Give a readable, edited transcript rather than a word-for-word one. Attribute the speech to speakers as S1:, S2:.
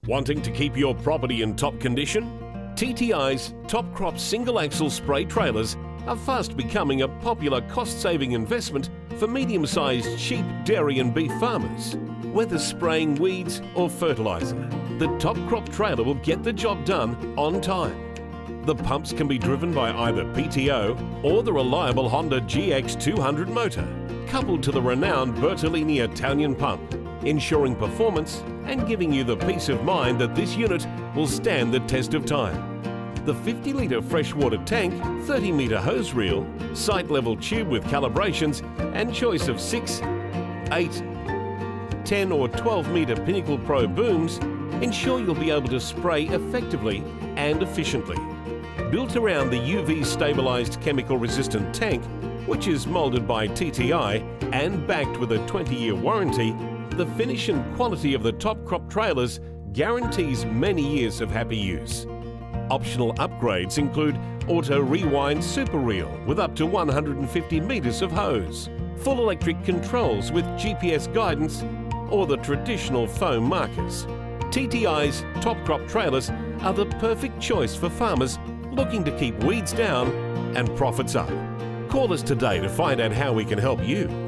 S1: Wanting to keep your property in top condition? TTI's top crop single axle spray trailers are fast becoming a popular cost-saving investment for medium-sized sheep, dairy and beef farmers. Whether spraying weeds or fertiliser, the top crop trailer will get the job done on time. The pumps can be driven by either PTO or the reliable Honda GX200 motor, coupled to the renowned Bertolini Italian pump, ensuring performance and giving you the peace of mind that this unit will stand the test of time. The 50-litre freshwater tank, 30-metre hose reel, site-level tube with calibrations and choice of 6, 8, 10 or 12-metre Pinnacle Pro booms ensure you'll be able to spray effectively and efficiently. Built around the UV stabilised chemical-resistant tank, which is moulded by TTI and backed with a 20-year warranty, the finish and quality of the top crop trailers guarantees many years of happy use. Optional upgrades include auto rewind super reel with up to 150 metres of hose, full electric controls with GPS guidance, or the traditional foam markers. TTI's top crop trailers are the perfect choice for farmers looking to keep weeds down and profits up. Call us today to find out how we can help you.